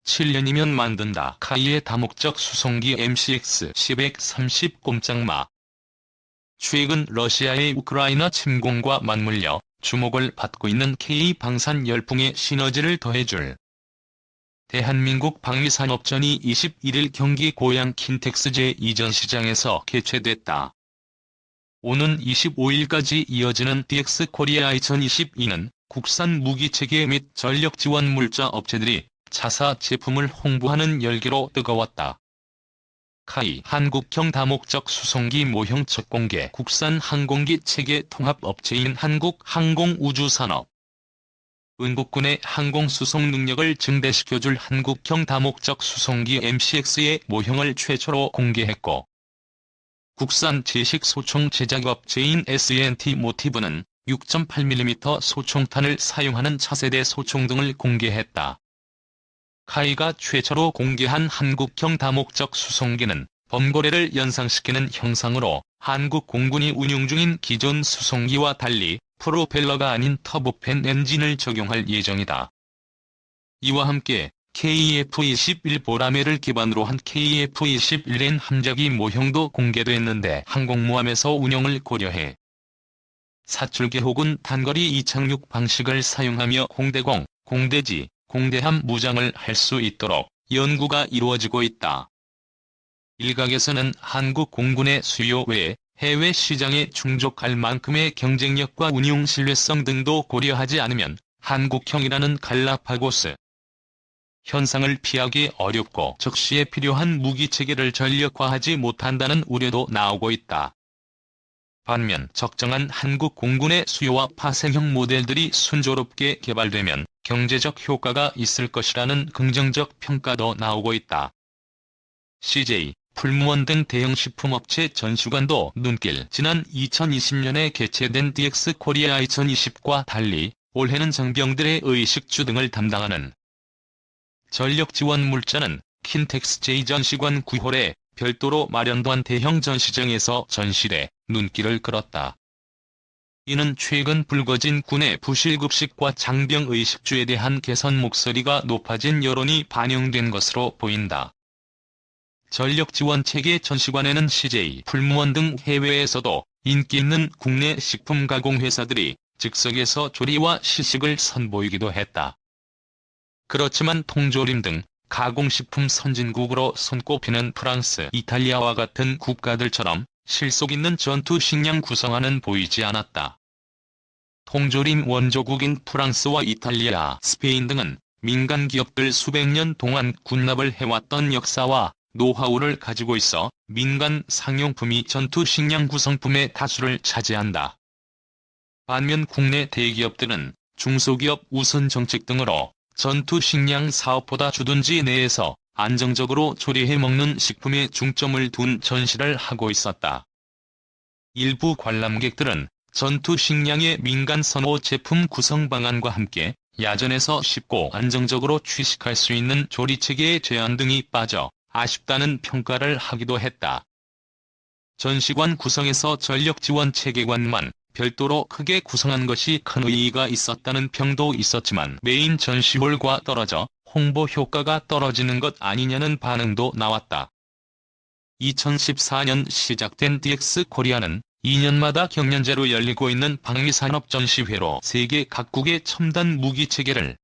7년이면 만든다. 카이의 다목적 수송기 MCX-1030 꼼짝마. 최근 러시아의 우크라이나 침공과 맞물려 주목을 받고 있는 K 방산 열풍에 시너지를 더해줄 대한민국 방위산업전이 21일 경기 고양 킨텍스 제2전시장에서 개최됐다. 오는 25일까지 이어지는 DX코리아 2022는 국산 무기체계 및 전력지원 물자 업체들이 자사 제품을 홍보하는 열기로 뜨거웠다. 카이 한국형 다목적 수송기 모형 첫 공개. 국산 항공기 체계 통합업체인 한국항공우주산업 은국군의 항공수송 능력을 증대시켜줄 한국형 다목적 수송기 MCX의 모형을 최초로 공개했고, 국산 제식 소총 제작업체인 S&T 모티브는 6.8mm 소총탄을 사용하는 차세대 소총 등을 공개했다. 카이가 최초로 공개한 한국형 다목적 수송기는 범고래를 연상시키는 형상으로 한국 공군이 운용 중인 기존 수송기와 달리 프로펠러가 아닌 터보팬 엔진을 적용할 예정이다. 이와 함께 KF-21 보라매를 기반으로 한 KF-21N 함재기 모형도 공개됐는데 항공모함에서 운용을 고려해 사출기 혹은 단거리 이착륙 방식을 사용하며 공대공, 공대지, 공대함 무장을 할 수 있도록 연구가 이루어지고 있다. 일각에서는 한국 공군의 수요 외에 해외 시장에 충족할 만큼의 경쟁력과 운용 신뢰성 등도 고려하지 않으면 한국형이라는 갈라파고스 현상을 피하기 어렵고 적시에 필요한 무기체계를 전력화하지 못한다는 우려도 나오고 있다. 반면 적정한 한국 공군의 수요와 파생형 모델들이 순조롭게 개발되면 경제적 효과가 있을 것이라는 긍정적 평가도 나오고 있다. CJ, 풀무원 등 대형 식품업체 전시관도 눈길. 지난 2020년에 개최된 DX코리아 2020과 달리 올해는 장병들의 의식주 등을 담당하는 전력지원 물자는 킨텍스 제2전시관 9홀에 별도로 마련된 대형 전시장에서 전시돼 눈길을 끌었다. 이는 최근 불거진 군의 부실급식과 장병 의식주에 대한 개선 목소리가 높아진 여론이 반영된 것으로 보인다. 전력지원체계 전시관에는 CJ, 풀무원 등 해외에서도 인기 있는 국내 식품 가공회사들이 즉석에서 조리와 시식을 선보이기도 했다. 그렇지만 통조림 등 가공식품 선진국으로 손꼽히는 프랑스, 이탈리아와 같은 국가들처럼 실속 있는 전투 식량 구성화는 보이지 않았다. 통조림 원조국인 프랑스와 이탈리아, 스페인 등은 민간 기업들 수백 년 동안 군납을 해왔던 역사와 노하우를 가지고 있어 민간 상용품이 전투 식량 구성품의 다수를 차지한다. 반면 국내 대기업들은 중소기업 우선 정책 등으로 전투 식량 사업보다 주둔지 내에서 안정적으로 조리해 먹는 식품에 중점을 둔 전시를 하고 있었다. 일부 관람객들은 전투 식량의 민간 선호 제품 구성 방안과 함께 야전에서 쉽고 안정적으로 취식할 수 있는 조리체계의 제한 등이 빠져 아쉽다는 평가를 하기도 했다. 전시관 구성에서 전력지원 체계관만 별도로 크게 구성한 것이 큰 의의가 있었다는 평도 있었지만 메인 전시홀과 떨어져 홍보 효과가 떨어지는 것 아니냐는 반응도 나왔다. 2014년 시작된 DX코리아는 2년마다 경연제로 열리고 있는 방위산업 전시회로 세계 각국의 첨단 무기체계를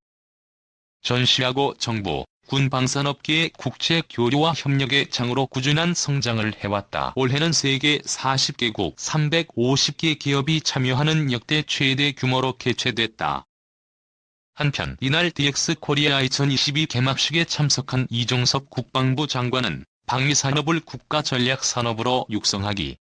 전시하고 정부, 군 방산업계의 국제 교류와 협력의 장으로 꾸준한 성장을 해왔다. 올해는 세계 40개국 350개 기업이 참여하는 역대 최대 규모로 개최됐다. 한편 이날 DX코리아 2022 개막식에 참석한 이종섭 국방부 장관은 방위산업을 국가전략산업으로 육성하기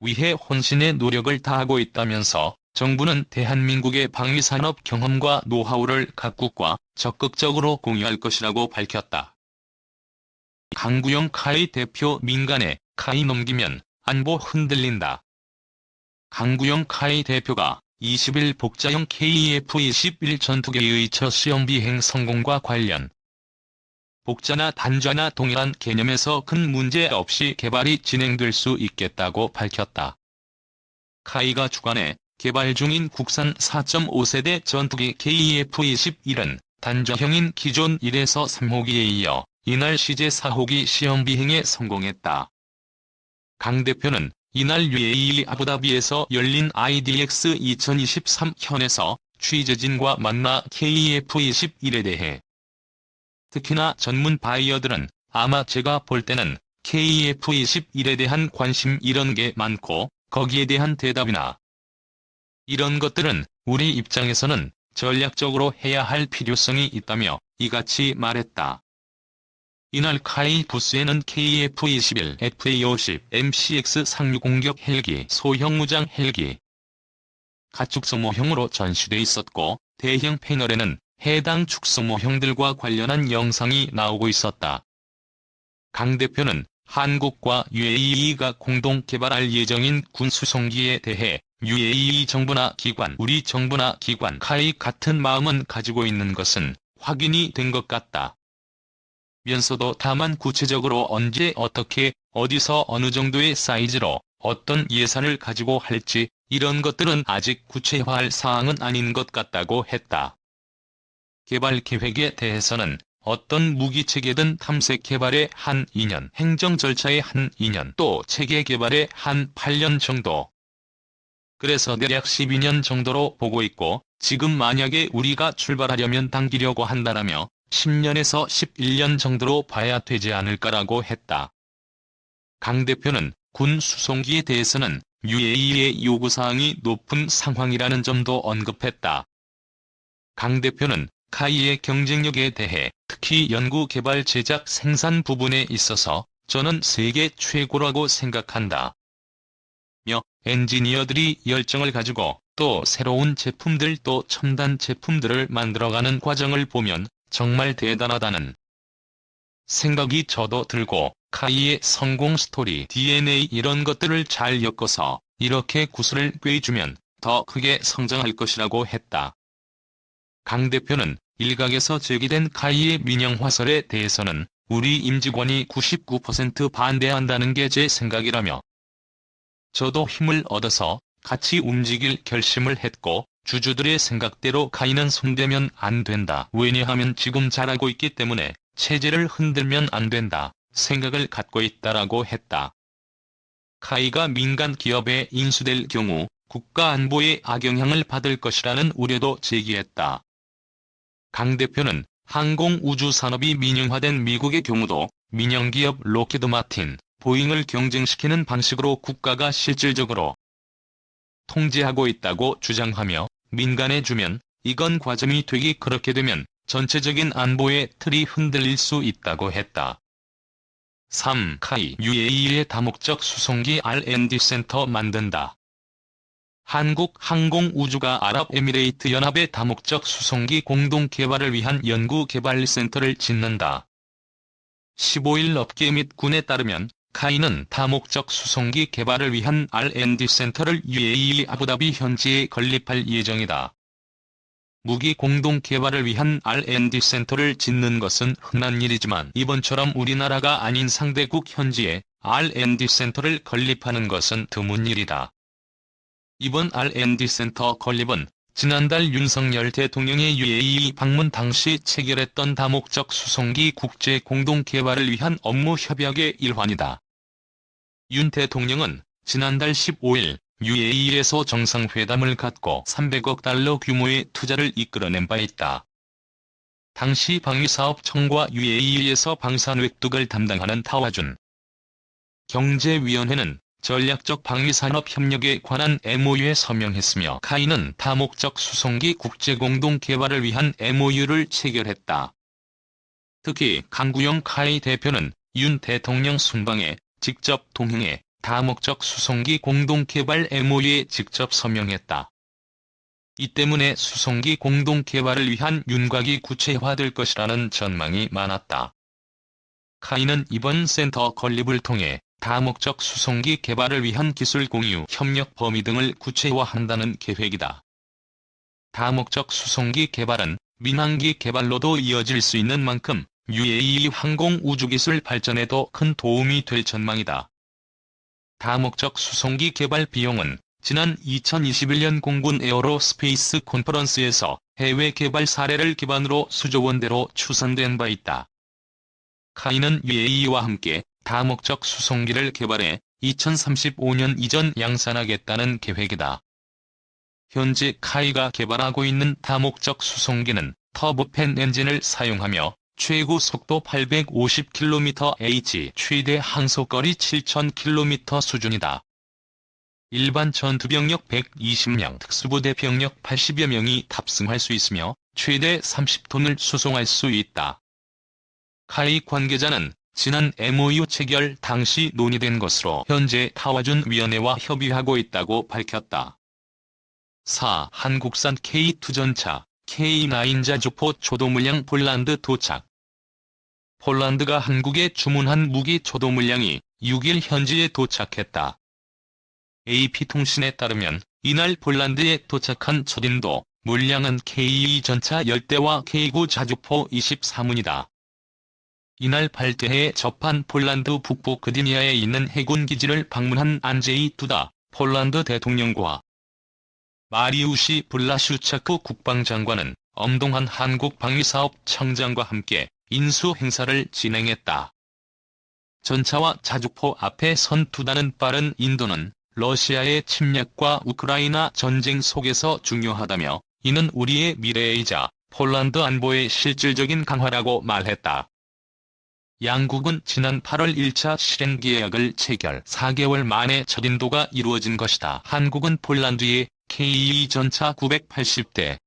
위해 혼신의 노력을 다하고 있다면서 정부는 대한민국의 방위산업 경험과 노하우를 각국과 적극적으로 공유할 것이라고 밝혔다. 강구영 카이 대표 민간에 카이 넘기면 안보 흔들린다. 강구영 카이 대표가 20일 복자형 KF-21 전투기의 첫 시험 비행 성공과 관련 복자나 단자나 동일한 개념에서 큰 문제 없이 개발이 진행될 수 있겠다고 밝혔다. 카이가 주관해 개발 중인 국산 4.5세대 전투기 KF-21은 단저형인 기존 1에서 3호기에 이어 이날 시제 4호기 시험 비행에 성공했다. 강 대표는 이날 UAE 아부다비에서 열린 IDX 2023 현에서 취재진과 만나 KF21에 대해 특히나 전문 바이어들은 아마 제가 볼 때는 KF21에 대한 관심 이런 게 많고 거기에 대한 대답이나 이런 것들은 우리 입장에서는 전략적으로 해야 할 필요성이 있다며 이같이 말했다. 이날 카이 부스에는 KF-21, FA-50, MCX 상륙 공격 헬기, 소형 무장 헬기, 가축 소모형으로 전시돼 있었고 대형 패널에는 해당 축소모형들과 관련한 영상이 나오고 있었다. 강 대표는 한국과 UAE가 공동 개발할 예정인 군 수송기에 대해 UAE 정부나 기관, 우리 정부나 기관, 카이 같은 마음은 가지고 있는 것은 확인이 된 것 같다. 면서도 다만 구체적으로 언제 어떻게 어디서 어느 정도의 사이즈로 어떤 예산을 가지고 할지 이런 것들은 아직 구체화할 사항은 아닌 것 같다고 했다. 개발 계획에 대해서는 어떤 무기체계든 탐색 개발에 한 2년, 행정 절차에 한 2년, 또 체계 개발에 한 8년 정도. 그래서 대략 12년 정도로 보고 있고 지금 만약에 우리가 출발하려면 당기려고 한다라며 10년에서 11년 정도로 봐야 되지 않을까라고 했다. 강 대표는 군 수송기에 대해서는 UAE의 요구사항이 높은 상황이라는 점도 언급했다. 강 대표는 카이의 경쟁력에 대해 특히 연구 개발 제작 생산 부분에 있어서 저는 세계 최고라고 생각한다. 며 엔지니어들이 열정을 가지고 또 새로운 제품들 또 첨단 제품들을 만들어가는 과정을 보면 정말 대단하다는 생각이 저도 들고 카이의 성공 스토리, DNA 이런 것들을 잘 엮어서 이렇게 구슬을 꿰주면 더 크게 성장할 것이라고 했다. 강 대표는 일각에서 제기된 카이의 민영화설에 대해서는 우리 임직원이 99% 반대한다는 게 제 생각이라며 저도 힘을 얻어서 같이 움직일 결심을 했고 주주들의 생각대로 카이는 손대면 안 된다. 왜냐하면 지금 잘하고 있기 때문에 체제를 흔들면 안 된다. 생각을 갖고 있다라고 했다. 카이가 민간 기업에 인수될 경우 국가 안보에 악영향을 받을 것이라는 우려도 제기했다. 강 대표는 항공우주산업이 민영화된 미국의 경우도 민영기업 록히드 마틴, 보잉을 경쟁시키는 방식으로 국가가 실질적으로 통제하고 있다고 주장하며 민간에 주면 이건 과점이 되기 그렇게 되면 전체적인 안보의 틀이 흔들릴 수 있다고 했다. 3. 카이 UAE의 다목적 수송기 R&D 센터 만든다. 한국 항공우주가 아랍에미레이트 연합의 다목적 수송기 공동 개발을 위한 연구개발센터를 짓는다. 15일 업계 및 군에 따르면 카이는 다목적 수송기 개발을 위한 R&D 센터를 UAE 아부다비 현지에 건립할 예정이다. 무기 공동 개발을 위한 R&D 센터를 짓는 것은 흔한 일이지만 이번처럼 우리나라가 아닌 상대국 현지에 R&D 센터를 건립하는 것은 드문 일이다. 이번 R&D 센터 건립은 지난달 윤석열 대통령의 UAE 방문 당시 체결했던 다목적 수송기 국제 공동 개발을 위한 업무 협약의 일환이다. 윤 대통령은 지난달 15일 UAE에서 정상회담을 갖고 300억 달러 규모의 투자를 이끌어낸 바 있다. 당시 방위사업청과 UAE에서 방산획득을 담당하는 타와준 경제위원회는 전략적 방위산업 협력에 관한 MOU에 서명했으며 카이는 다목적 수송기 국제공동 개발을 위한 MOU를 체결했다. 특히 강구영 카이 대표는 윤 대통령 순방에 직접 동행해 다목적 수송기 공동 개발 MOU에 직접 서명했다. 이 때문에 수송기 공동 개발을 위한 윤곽이 구체화될 것이라는 전망이 많았다. 카이는 이번 센터 건립을 통해 다목적 수송기 개발을 위한 기술 공유, 협력 범위 등을 구체화한다는 계획이다. 다목적 수송기 개발은 민항기 개발로도 이어질 수 있는 만큼 UAE 항공우주기술 발전에도 큰 도움이 될 전망이다. 다목적 수송기 개발 비용은 지난 2021년 공군 에어로스페이스 컨퍼런스에서 해외 개발 사례를 기반으로 수조원대로 추선된 바 있다. 카이는 UAE와 함께 다목적 수송기를 개발해 2035년 이전 양산하겠다는 계획이다. 현재 카이가 개발하고 있는 다목적 수송기는 터보팬 엔진을 사용하며 최고 속도 850km/h, 최대 항속거리 7000km 수준이다. 일반 전투병력 120명, 특수부대 병력 80여 명이 탑승할 수 있으며 최대 30톤을 수송할 수 있다. 카이 관계자는 지난 MOU 체결 당시 논의된 것으로 현재 타와준 위원회와 협의하고 있다고 밝혔다. 4. 한국산 K2 전차, K9 자주포 초도 물량 폴란드 도착. 폴란드가 한국에 주문한 무기 초도 물량이 6일 현지에 도착했다. AP통신에 따르면 이날 폴란드에 도착한 첫인도 물량은 K2 전차 10대와 K9 자주포 24문이다. 이날 발대해에 접한 폴란드 북부 그디니아에 있는 해군 기지를 방문한 안제이 두다 폴란드 대통령과 마리우시 블라슈차크 국방장관은 엄동한 한국 방위사업 청장과 함께 인수 행사를 진행했다. 전차와 자주포 앞에 선 두다는 빠른 인도는 러시아의 침략과 우크라이나 전쟁 속에서 중요하다며 이는 우리의 미래이자 폴란드 안보의 실질적인 강화라고 말했다. 양국은 지난 8월 1차 실행 계약을 체결 4개월 만에 첫 인도가 이루어진 것이다. 한국은 폴란드에 K2 전차 980대,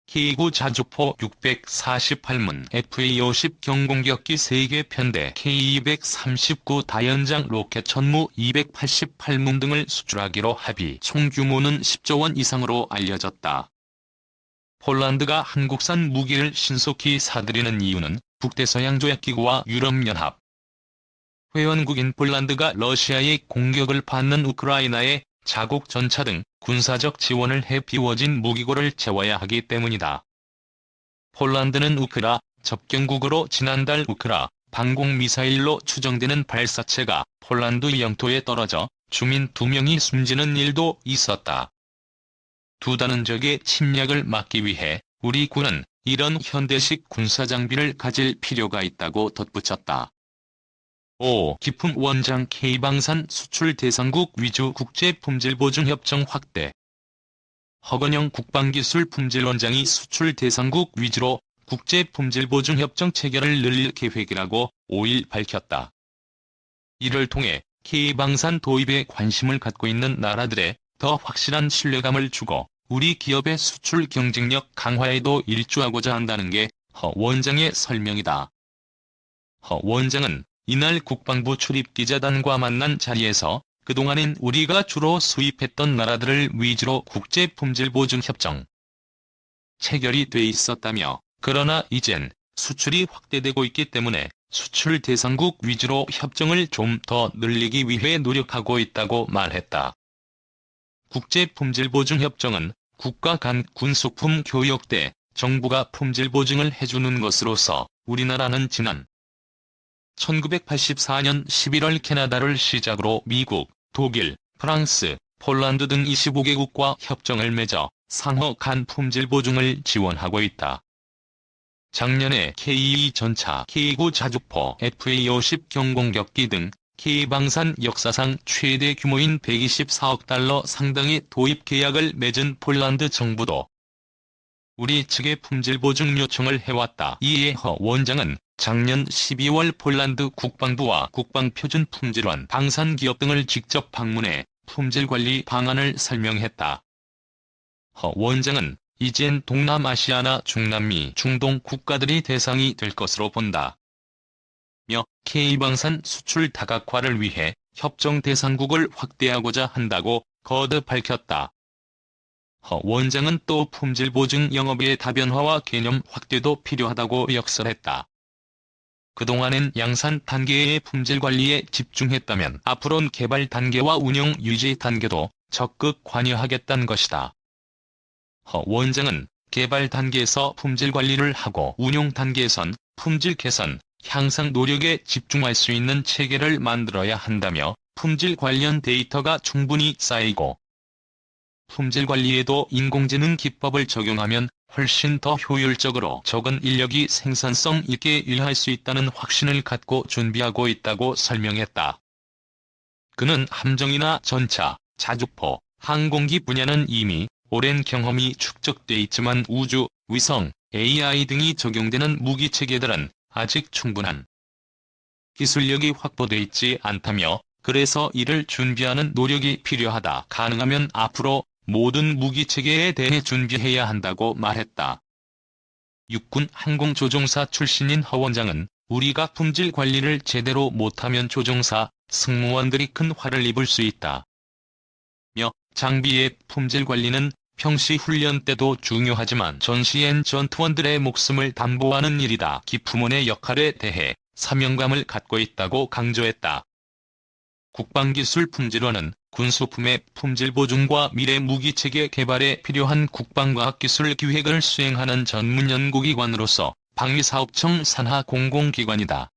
K9 자주포 648문, FA-50 경공격기 3개 편대, K239 다연장 로켓 천무 288문 등을 수출하기로 합의, 총 규모는 10조 원 이상으로 알려졌다. 폴란드가 한국산 무기를 신속히 사들이는 이유는 북대서양조약기구와 유럽연합 회원국인 폴란드가 러시아의 공격을 받는 우크라이나에 자국 전차 등 군사적 지원을 해 비워진 무기고를 채워야 하기 때문이다. 폴란드는 우크라 접경국으로 지난달 우크라 방공미사일로 추정되는 발사체가 폴란드 영토에 떨어져 주민 2명이 숨지는 일도 있었다. 두다는 적의 침략을 막기 위해 우리 군은 이런 현대식 군사장비를 가질 필요가 있다고 덧붙였다. 5. 기품 원장 K방산 수출 대상국 위주 국제품질보증협정 확대. 허건영 국방기술품질원장이 수출 대상국 위주로 국제품질보증협정 체결을 늘릴 계획이라고 5일 밝혔다. 이를 통해 K방산 도입에 관심을 갖고 있는 나라들에 더 확실한 신뢰감을 주고 우리 기업의 수출 경쟁력 강화에도 일조하고자 한다는 게 허 원장의 설명이다. 허 원장은 이날 국방부 출입기자단과 만난 자리에서 그동안엔 우리가 주로 수입했던 나라들을 위주로 국제품질보증협정 체결이 돼 있었다며 그러나 이젠 수출이 확대되고 있기 때문에 수출 대상국 위주로 협정을 좀 더 늘리기 위해 노력하고 있다고 말했다. 국제품질보증협정은 국가 간 군수품 교역 때 정부가 품질 보증을 해주는 것으로서 우리나라는 지난 1984년 11월 캐나다를 시작으로 미국, 독일, 프랑스, 폴란드 등 25개국과 협정을 맺어 상호 간 품질 보증을 지원하고 있다. 작년에 K2 전차, K9 자주포, FA-50 경공격기 등 K방산 역사상 최대 규모인 124억 달러 상당의 도입 계약을 맺은 폴란드 정부도 우리 측에 품질 보증 요청을 해왔다. 이에 허 원장은 작년 12월 폴란드 국방부와 국방표준품질원, 방산기업 등을 직접 방문해 품질관리 방안을 설명했다. 허 원장은 이젠 동남아시아나 중남미, 중동 국가들이 대상이 될 것으로 본다. 며 K방산 수출 다각화를 위해 협정 대상국을 확대하고자 한다고 거듭 밝혔다. 허 원장은 또 품질 보증 영업의 다변화와 개념 확대도 필요하다고 역설했다. 그동안엔 양산 단계의 품질 관리에 집중했다면 앞으론 개발 단계와 운영 유지 단계도 적극 관여하겠다는 것이다. 허 원장은 개발 단계에서 품질 관리를 하고 운용 단계에선 품질 개선, 향상 노력에 집중할 수 있는 체계를 만들어야 한다며 품질 관련 데이터가 충분히 쌓이고 품질 관리에도 인공지능 기법을 적용하면 훨씬 더 효율적으로 적은 인력이 생산성 있게 일할 수 있다는 확신을 갖고 준비하고 있다고 설명했다. 그는 함정이나 전차, 자주포, 항공기 분야는 이미 오랜 경험이 축적돼 있지만 우주, 위성, AI 등이 적용되는 무기체계들은 아직 충분한 기술력이 확보돼 있지 않다며, 그래서 이를 준비하는 노력이 필요하다. 가능하면 앞으로 모든 무기체계에 대해 준비해야 한다고 말했다. 육군 항공조종사 출신인 허 원장은 우리가 품질 관리를 제대로 못하면 조종사, 승무원들이 큰 화를 입을 수 있다. 장비의 품질 관리는 평시 훈련 때도 중요하지만 전시엔 전투원들의 목숨을 담보하는 일이다. 기품원의 역할에 대해 사명감을 갖고 있다고 강조했다. 국방기술품질원은 군수품의 품질 보증과 미래 무기체계 개발에 필요한 국방과학기술 기획을 수행하는 전문 연구기관으로서 방위사업청 산하 공공기관이다.